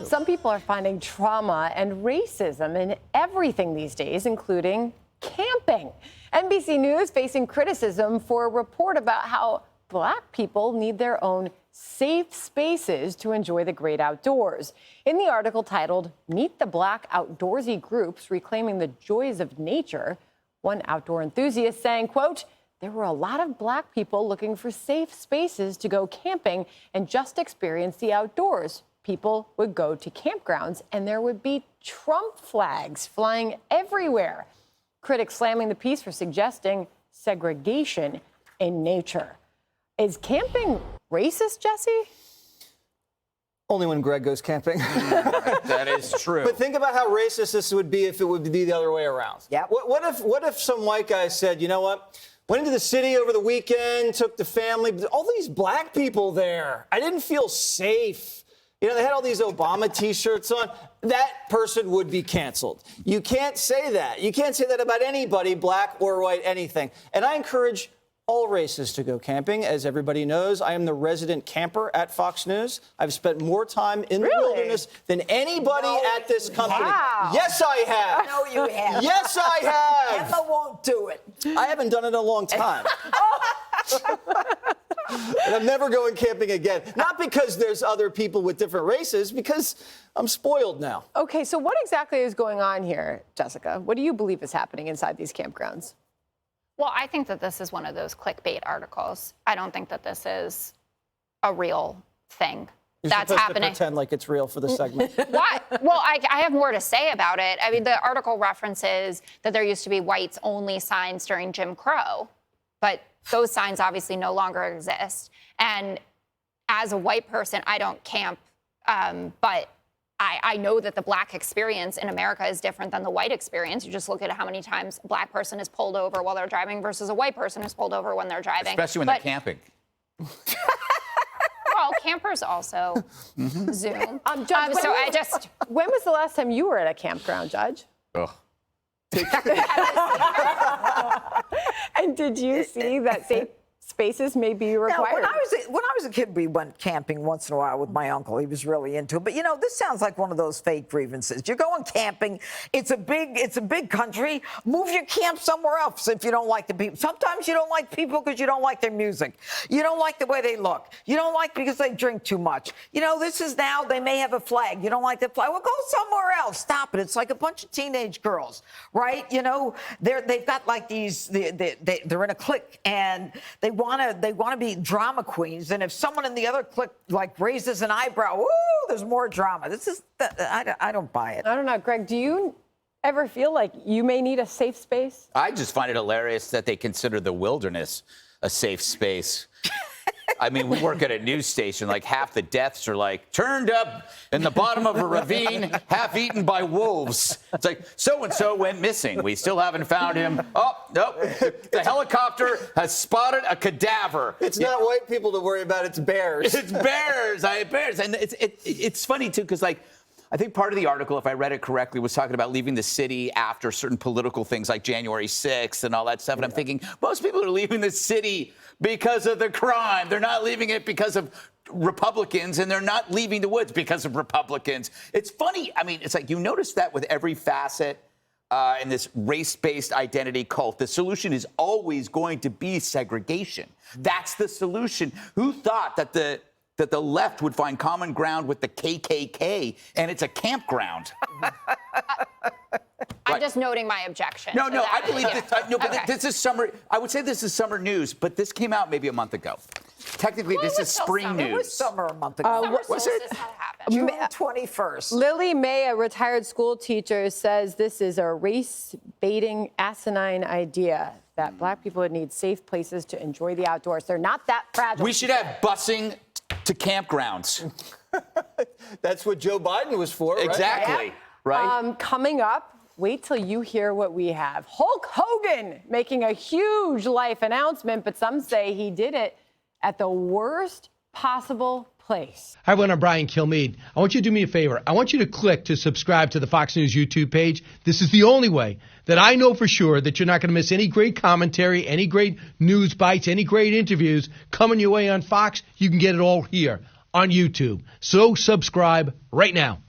Some people are finding trauma and racism in everything these days, including camping. NBC News facing criticism for a report about how Black people need their own safe spaces to enjoy the great outdoors. In the article titled, "Meet the Black Outdoorsy Groups Reclaiming the Joys of Nature," one outdoor enthusiast saying, quote, "There were a lot of Black people looking for safe spaces to go camping and just experience the outdoors. People would go to campgrounds and there would be Trump flags flying everywhere." Critics slamming the piece for suggesting segregation in nature. Is camping racist, Jesse? Only when Greg goes camping. That is true. But think about how racist this would be if it would be the other way around. Yeah. What if some white guy said, you know what? Went into the city over the weekend, took the family, but all these Black people there. I didn't feel safe. You know, they had all these Obama T-shirts on. That person would be canceled. You can't say that. You can't say that about anybody, Black or white, anything. And I encourage all races to go camping. As everybody knows, I am the resident camper at Fox News. I've spent more time in the wilderness than anybody at this company. Wow. Yes, I have. No, you have. Yes, I have. Emma won't do it. I haven't done it in a long time. And I'm never going camping again. Not because there's other people with different races, because I'm spoiled now. Okay, so what exactly is going on here, Jessica? What do you believe is happening inside these campgrounds? Well, I think that this is one of those clickbait articles. I don't think that this is a real thing that's happening. To pretend like it's real for the segment. Why? Well, I have more to say about it. I mean, the article references that there used to be whites-only signs during Jim Crow, but those signs obviously no longer exist. And as a white person, I don't camp, but I know that the Black experience in America is different than the white experience. You just look at how many times a Black person is pulled over while they're driving versus a white person is pulled over when they're driving. Especially when they're camping. Well, campers also Zoom. Judge, So I just... When was the last time you were at a campground, Judge? Ugh. And did you see that safe spaces may be No, required? when I was a kid, we went camping once in a while with my uncle. He was really into it. But you know, this sounds like one of those fake grievances. You're going camping. It's a big country. Move your camp somewhere else if you don't like the people. Sometimes you don't like people because you don't like their music. You don't like the way they look. You don't like because they drink too much. You know, this is now they may have a flag. You don't like the flag. Well, go somewhere else. Stop it. It's like a bunch of teenage girls, right? You know, they've got like these. They're in a clique and they want to be drama queens, and if someone in the other clique like raises an eyebrow, woo, there's more drama. I don't buy it. I don't know, Greg. Do you ever feel like you may need a safe space? I just find it hilarious that they consider the wilderness a safe space. I mean, we work at a news station. Like half the deaths are like turned up in the bottom of a ravine, half eaten by wolves. It's like so-and-so went missing. We still haven't found him. Oh, nope. The helicopter has spotted a cadaver. It's not white people to worry about. It's bears. It's bears. Bears. And it's funny, too, because, like, I think part of the article, if I read it correctly, was talking about leaving the city after certain political things like January 6th and all that stuff. And I'm thinking, most people are leaving the city because of the crime. They're not leaving it because of Republicans, and they're not leaving the woods because of Republicans. It's funny. I mean, it's like you notice that with every facet in this race-based identity cult. The solution is always going to be segregation. That's the solution. Who thought that the left would find common ground with the KKK, and it's a campground? I'm just noting my objection. No, to I that. believe this. No, but Okay. this is summer. I would say this is summer news, but this came out maybe a month ago. Technically, Well, this it is was still spring summer. It was news. summer a month ago. Summer was it? solstice had happened. June 21st. Lily May, a retired school teacher, says this is a race-baiting, asinine idea that Black people would need safe places to enjoy the outdoors. They're not that fragile. We should have busing to campgrounds. That's what Joe Biden was for, right? Exactly. Right? Coming up, wait till you hear what we have. Hulk Hogan making a huge life announcement, but some say he did it at the worst possible place. Hi, everyone. I'm Brian Kilmeade. I want you to do me a favor. I want you to click to subscribe to the Fox News YouTube page. This is the only way that I know for sure that you're not going to miss any great commentary, any great news bites, any great interviews coming your way on Fox. You can get it all here on YouTube. So subscribe right now.